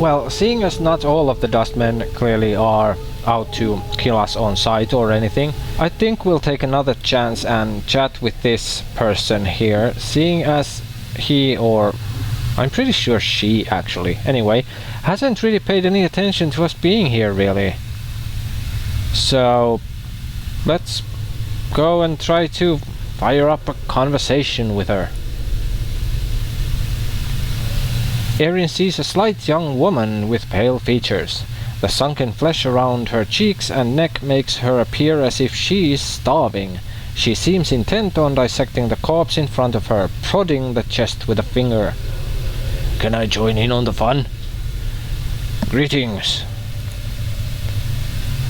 Well, seeing as not all of the Dustmen clearly are out to kill us on sight or anything, I think we'll take another chance and chat with this person here, seeing as he, or I'm pretty sure she actually, anyway, hasn't really paid any attention to us being here really. So let's go and try to fire up a conversation with her. Erin sees a slight young woman with pale features. The sunken flesh around her cheeks and neck makes her appear as if she is starving. She seems intent on dissecting the corpse in front of her, prodding the chest with a finger. "Can I join in on the fun?" "Greetings."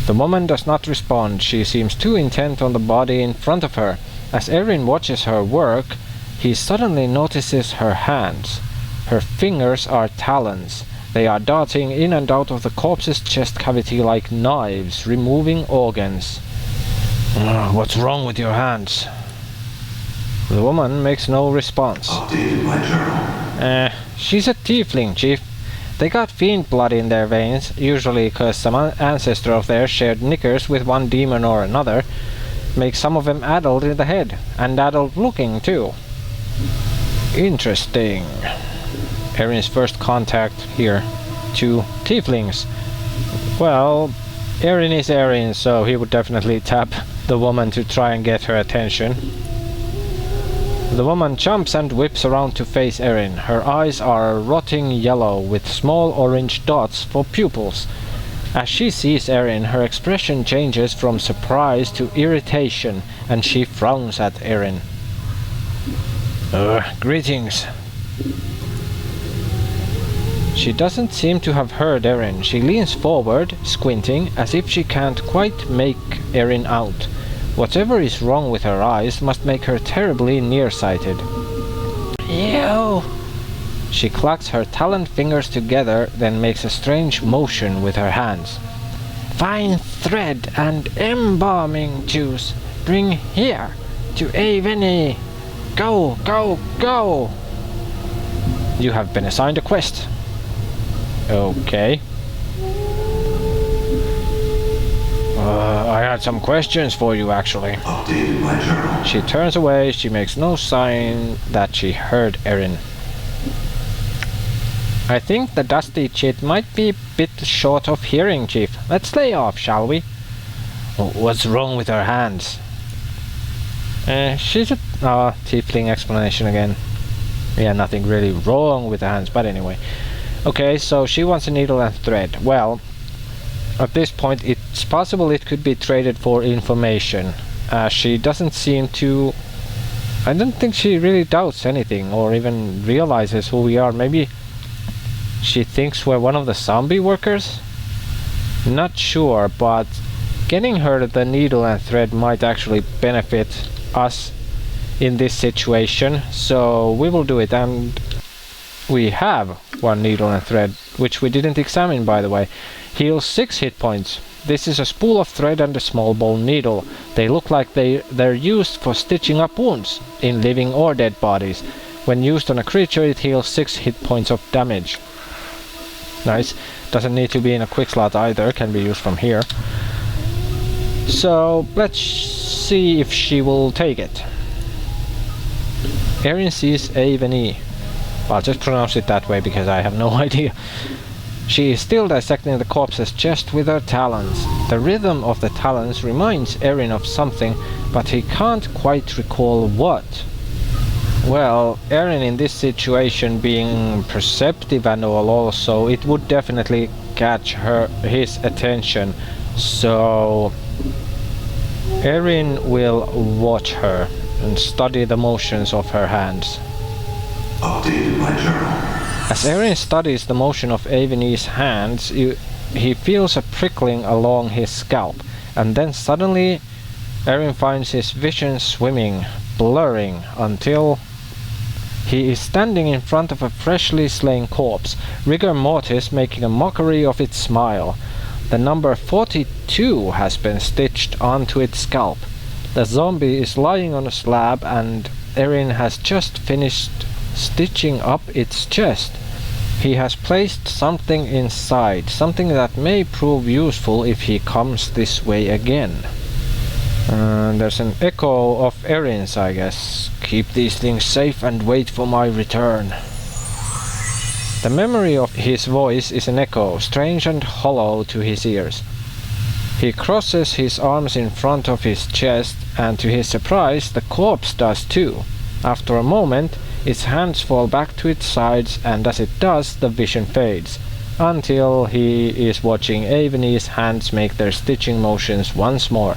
The woman does not respond. She seems too intent on the body in front of her. As Erin watches her work, he suddenly notices her hands. Her fingers are talons. They are darting in and out of the corpse's chest cavity like knives, removing organs. "What's wrong with your hands?" The woman makes no response. Updated my journal. She's a tiefling, Chief. They got fiend blood in their veins, usually cause some ancestor of theirs shared knickers with one demon or another. Makes some of them addled in the head, and addled looking too. Interesting. Erin's first contact here to tieflings. Well, Erin is Erin, so he would definitely tap the woman to try and get her attention. The woman jumps and whips around to face Erin. Her eyes are rotting yellow with small orange dots for pupils. As she sees Erin, her expression changes from surprise to irritation, and she frowns at Erin. Greetings." She doesn't seem to have heard Erin. She leans forward, squinting, as if she can't quite make Erin out. Whatever is wrong with her eyes must make her terribly nearsighted. "Ew!" She clacks her taloned fingers together, then makes a strange motion with her hands. "Fine thread and embalming juice. Bring here to Aveni. Go, go, go!" "You have been assigned a quest." "Okay. I had some questions for you, actually." Updated my journal. She turns away. She makes no sign that she heard Erin. "I think the dusty chit might be a bit short of hearing, Chief. Let's lay off, shall we?" "What's wrong with her hands?" She's a... tiefling explanation again. Yeah, nothing really wrong with the hands, but anyway. Okay, so she wants a needle and thread. Well, at this point it's possible it could be traded for information. She doesn't seem to... I don't think she really doubts anything or even realizes who we are. Maybe she thinks we're one of the zombie workers? Not sure, but getting her the needle and thread might actually benefit us in this situation, so we will do it. And we have one needle and thread, which we didn't examine, by the way. Heals 6 hit points. This is a spool of thread and a small bone needle. They look like they're used for stitching up wounds in living or dead bodies. When used on a creature, it heals 6 hit points of damage. Nice. Doesn't need to be in a quick slot either, can be used from here. So let's see if she will take it. Erin sees Aveni. I'll just pronounce it that way because I have no idea. She is still dissecting the corpse's chest with her talons. The rhythm of the talons reminds Erin of something, but he can't quite recall what. Well, Erin in this situation being perceptive and all also, it would definitely catch his attention. So Erin will watch her and study the motions of her hands. Updated my journal. As Erin studies the motion of Aveni's hands, he feels a prickling along his scalp, and then suddenly Erin finds his vision swimming, blurring, until he is standing in front of a freshly slain corpse, rigor mortis making a mockery of its smile. The number 42 has been stitched onto its scalp. The zombie is lying on a slab, and Erin has just finished stitching up its chest. He has placed something inside, something that may prove useful if he comes this way again. There's an echo of Erin's, I guess. Keep these things safe and wait for my return. The memory of his voice is an echo, strange and hollow to his ears. He crosses his arms in front of his chest, and to his surprise, the corpse does too. After a moment, its hands fall back to its sides, and as it does, the vision fades, until he is watching Aveny's hands make their stitching motions once more.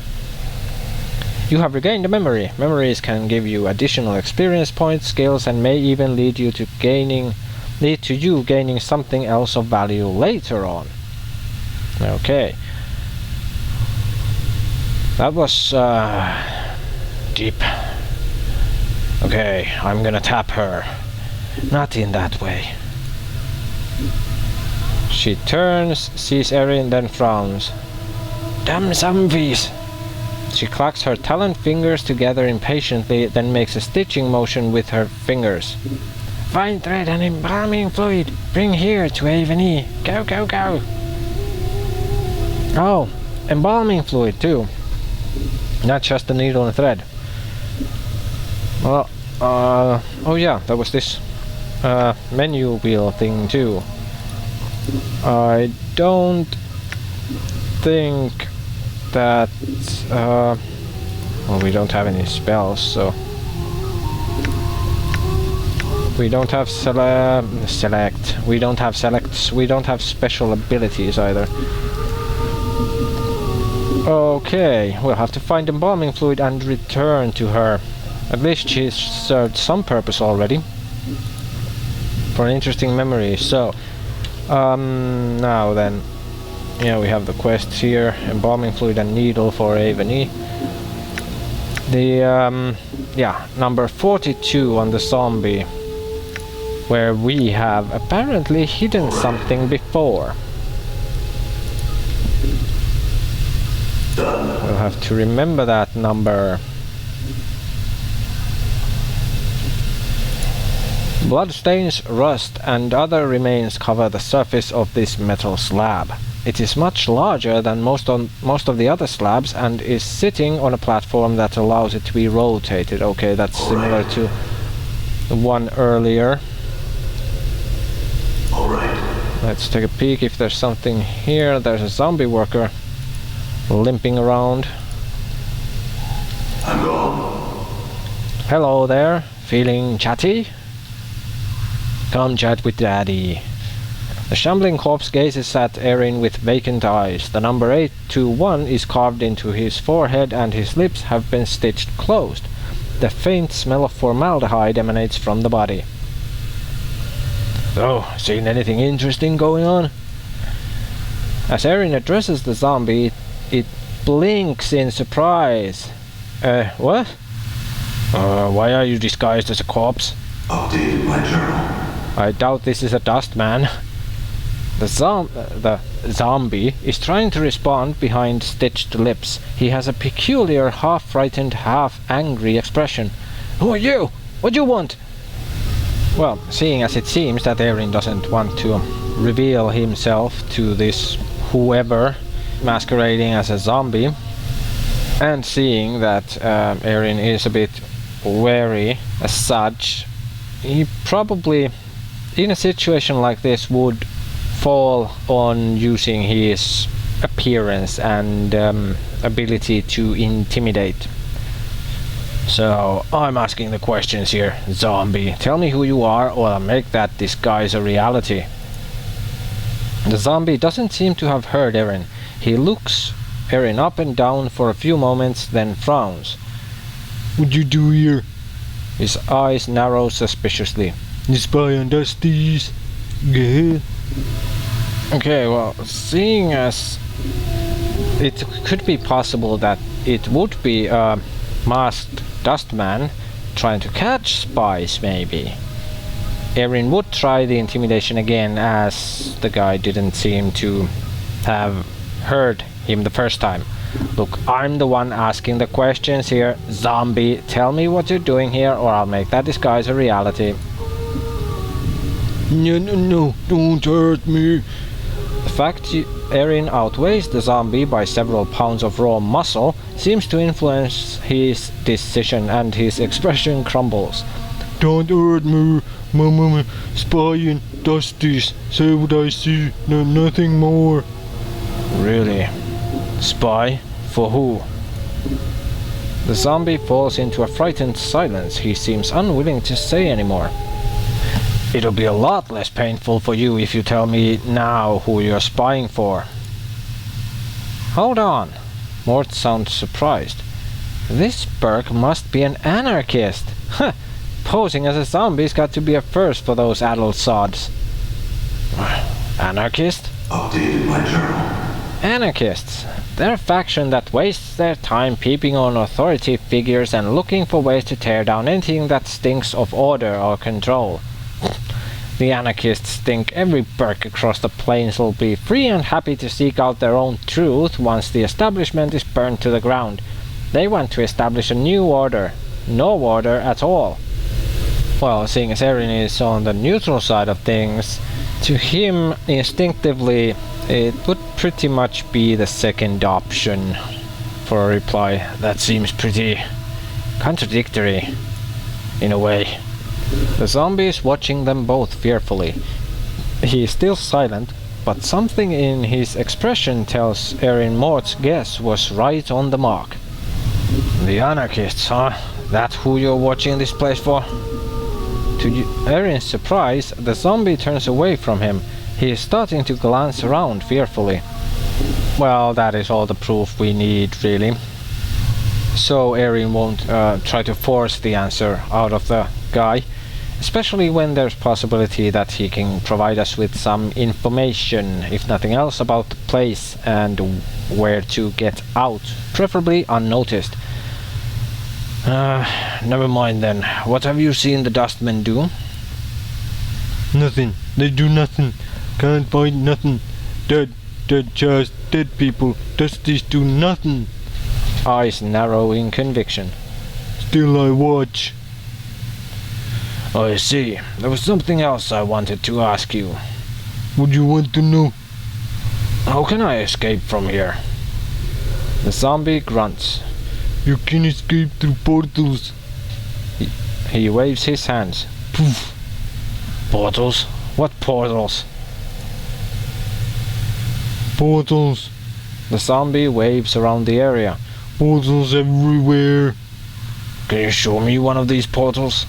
You have regained a memory. Memories can give you additional experience points, skills, and may even lead you gaining something else of value later on. Okay. That was deep. Okay, I'm gonna tap her. Not in that way. She turns, sees Erin, then frowns. Damn zombies! She clacks her taloned fingers together impatiently, then makes a stitching motion with her fingers. Find thread and embalming fluid. Bring here to Aveny. Go, go, go. Oh, embalming fluid too. Not just the needle and thread. Well, oh yeah, there was this menu wheel thing too. I don't think that well, we don't have any spells, so we don't have select. We don't have selects. We don't have special abilities either. Okay, we'll have to find embalming fluid and return to her. At least she's served some purpose already. For an interesting memory. So, now then, yeah, we have the quests here: embalming fluid and needle for Aveny. The yeah, number 42 on the zombie, where we have apparently hidden something before. We'll have to remember that number. Bloodstains, rust, and other remains cover the surface of this metal slab. It is much larger than most of the other slabs and is sitting on a platform that allows it to be rotated. Okay, that's similar to the one earlier. Let's take a peek if there's something here. There's a zombie worker limping around. I'm gone. Hello there. Feeling chatty? Come chat with Daddy. The shambling corpse gazes at Erin with vacant eyes. The number 821 is carved into his forehead and his lips have been stitched closed. The faint smell of formaldehyde emanates from the body. Oh, seen anything interesting going on? As Erin addresses the zombie, it blinks in surprise. What? Why are you disguised as a corpse? Updated my journal. I doubt this is a dust man. The zombie is trying to respond behind stitched lips. He has a peculiar half-frightened, half-angry expression. Who are you? What do you want? Well, seeing as it seems that Erin doesn't want to reveal himself to this whoever masquerading as a zombie, and seeing that Erin is a bit wary as such, he probably, in a situation like this, would fall on using his appearance and ability to intimidate. So I'm asking the questions here, zombie. Tell me who you are or I'll make that disguise a reality. The zombie doesn't seem to have heard Erin. He looks Erin up and down for a few moments, then frowns. What'd you do here? His eyes narrow suspiciously. You spy on Dusties? Yeah. Okay, well, seeing as it could be possible that it would be a masked dustman trying to catch spies, maybe, Erin would try the intimidation again, as the guy didn't seem to have heard him the first time. Look, I'm the one asking the questions here. Zombie, tell me what you're doing here or I'll make that disguise a reality. No, don't hurt me. The fact Erin outweighs the zombie by several pounds of raw muscle seems to influence his decision, and his expression crumbles. Don't hurt me, Mama, spying, dusties, say what I see, no, nothing more. Really? Spy? For who? The zombie falls into a frightened silence. He seems unwilling to say anymore. It'll be a lot less painful for you if you tell me now who you're spying for. Hold on. Mort sounds surprised. This Burke must be an anarchist. Posing as a zombie's got to be a first for those adult sods. Anarchist? Updated my journal. Anarchists. They're a faction that wastes their time peeping on authority figures and looking for ways to tear down anything that stinks of order or control. The anarchists think every Burke across the plains will be free and happy to seek out their own truth once the establishment is burned to the ground. They want to establish a new order. No order at all. Well, seeing as Erin is on the neutral side of things, to him, instinctively, it would pretty much be the second option for a reply. That seems pretty contradictory, in a way. The zombie is watching them both fearfully. He is still silent, but something in his expression tells Erin Mort's guess was right on the mark. The anarchists, huh? That's who you're watching this place for? To Erin's surprise, the zombie turns away from him. He is starting to glance around fearfully. Well, that is all the proof we need, really. So Erin won't try to force the answer out of the guy, especially when there's possibility that he can provide us with some information, if nothing else, about the place and where to get out, preferably unnoticed. Never mind then. What have you seen the dustmen do? Nothing. They do nothing. Can't find nothing. Dead chairs, dead people. Dusties do nothing. Eyes narrow in conviction. Still I watch. I see. There was something else I wanted to ask you. Would you want to know? How can I escape from here? The zombie grunts. You can escape through portals. He waves his hands. Poof. Portals? What portals? Portals. The zombie waves around the area. Portals everywhere. Can you show me one of these portals?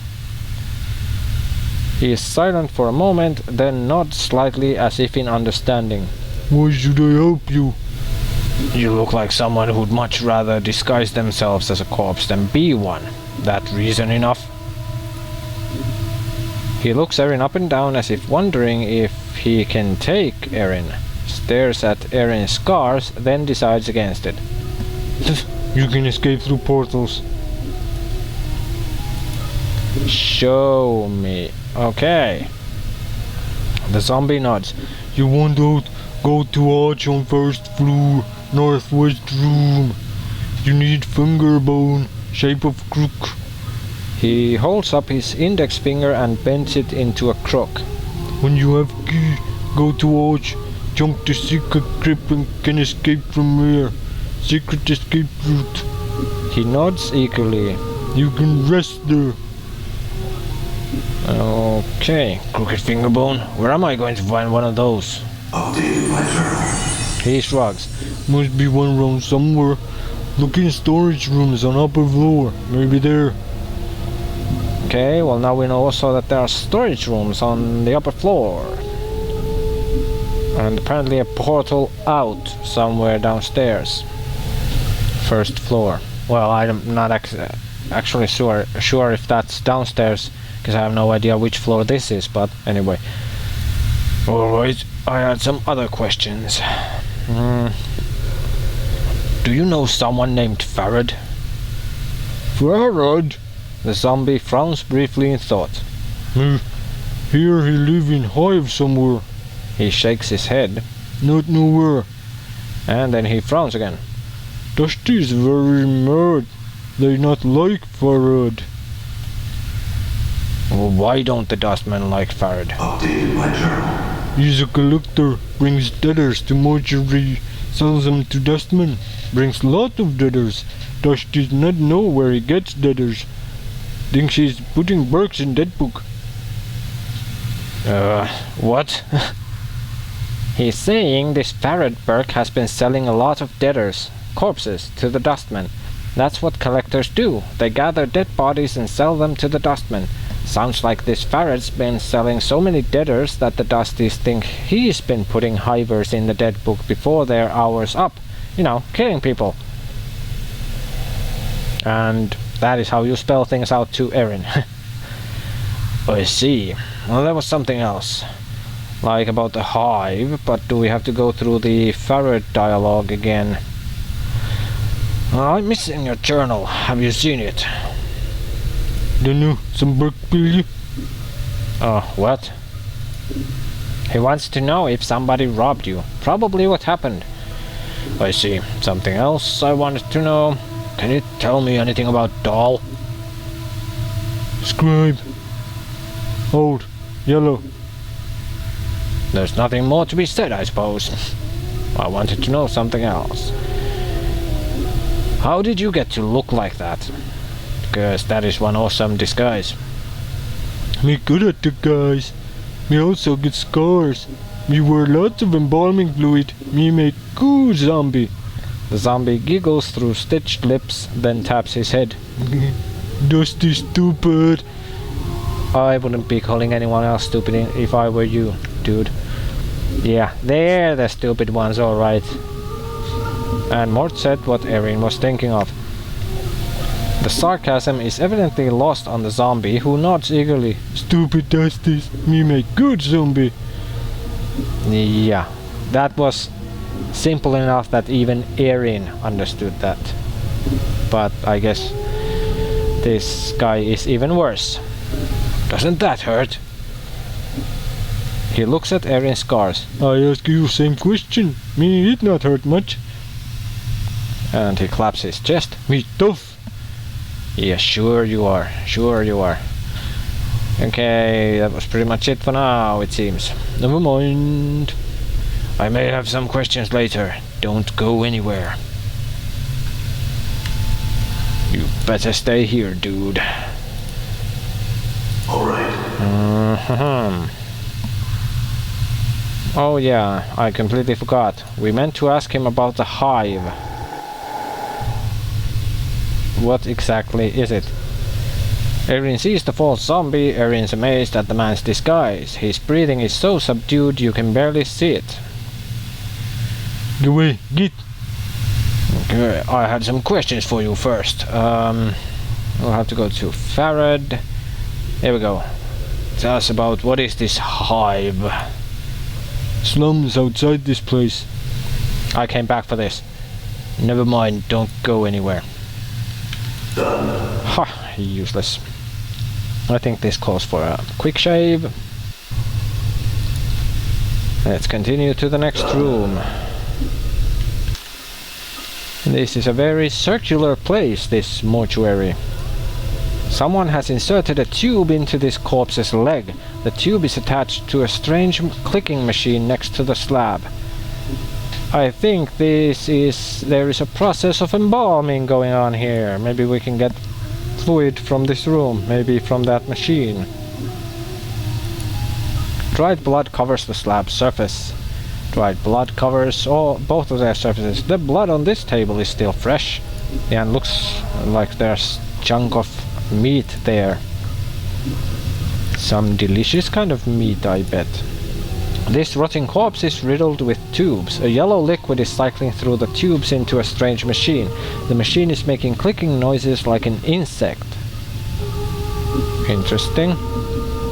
He is silent for a moment, then nods slightly as if in understanding. Why should I help you? You look like someone who'd much rather disguise themselves as a corpse than be one. That reason enough? He looks Erin up and down as if wondering if he can take Erin. Stares at Erin's scars, then decides against it. You can escape through portals. Show me. Okay. The zombie nods. You want out? Go to arch on first floor, northwest room. You need finger bone, shape of crook. He holds up his index finger and bends it into a crook. When you have key, go to arch, jump the secret crypt and can escape from here. Secret escape route. He nods eagerly. You can rest there. Okay, crooked finger bone. Where am I going to find one of those? Updated my journal. He shrugs. Must be one around somewhere. Look in storage rooms on upper floor. Maybe there. Okay, well now we know also that there are storage rooms on the upper floor. And apparently a portal out somewhere downstairs. First floor. Well, I'm not actually sure if that's downstairs, because I have no idea which floor this is, but anyway. Alright, I had some other questions. Do you know someone named Farad? Farad? The zombie frowns briefly in thought. Here he live in Hive somewhere. He shakes his head. Not nowhere. And then he frowns again. Dusty's very mad. They not like Farad. Well, why don't the dustmen like Farad? Updated my journal. He's a collector, brings deaders to mortuary, sells them to dustmen, brings lot of deaders. Dust does not know where he gets deaders. Thinks he's putting Burks in dead book. What? He's saying this Farad Burke has been selling a lot of deaders, corpses, to the dustmen. That's what collectors do. They gather dead bodies and sell them to the dustmen. Sounds like this Farad's been selling so many deaders that the dusties think he's been putting hivers in the dead book before their hour's up. You know, killing people. And that is how you spell things out to Erin. I see. Well, there was something else. Like about the hive, but do we have to go through the Farad dialogue again? I'm missing your journal. Have you seen it? Dunno, some Burke bill you? Oh, what? He wants to know if somebody robbed you. Probably what happened. I see. Something else I wanted to know. Can you tell me anything about Doll? Scribe. Old. Yellow. There's nothing more to be said, I suppose. I wanted to know something else. How did you get to look like that? Because that is one awesome disguise. Me good at the guys. Me also get scars. Me wear lots of embalming fluid. Me make good zombie. The zombie giggles through stitched lips, then taps his head. Dusty stupid. I wouldn't be calling anyone else stupid if I were you, dude. Yeah, they're the stupid ones, alright. And Mort said what Erin was thinking of. The sarcasm is evidently lost on the zombie, who nods eagerly. Stupid Dusties. Me make good zombie. Yeah, that was simple enough that even Erin understood that. But I guess this guy is even worse. Doesn't that hurt? He looks at Erin's scars. I ask you same question. Me it not hurt much. And he claps his chest. Me tough. Yeah, sure you are. Sure you are. Okay, that was pretty much it for now, it seems. Never mind. I may have some questions later. Don't go anywhere. You better stay here, dude. Alright. Oh yeah, I completely forgot. We meant to ask him about the hive. What exactly is it? Erin sees the false zombie. Erin's amazed at the man's disguise. His breathing is so subdued you can barely see it. Go away, get. Okay, I had some questions for you first. We'll have to go to Farad. Here we go. Tell us about what is this hive? Slums outside this place. I came back for this. Never mind, don't go anywhere. Done. Ha, useless. I think this calls for a quick shave. Let's continue to the next room. This is a very circular place, this mortuary. Someone has inserted a tube into this corpse's leg. The tube is attached to a strange clicking machine next to the slab. I think there is a process of embalming going on here. Maybe we can get fluid from this room, maybe from that machine. Dried blood covers the slab's surface. Dried blood covers both of their surfaces. The blood on this table is still fresh. Yeah, and looks like there's a chunk of meat there. Some delicious kind of meat, I bet. This rotting corpse is riddled with tubes. A yellow liquid is cycling through the tubes into a strange machine. The machine is making clicking noises like an insect. Interesting.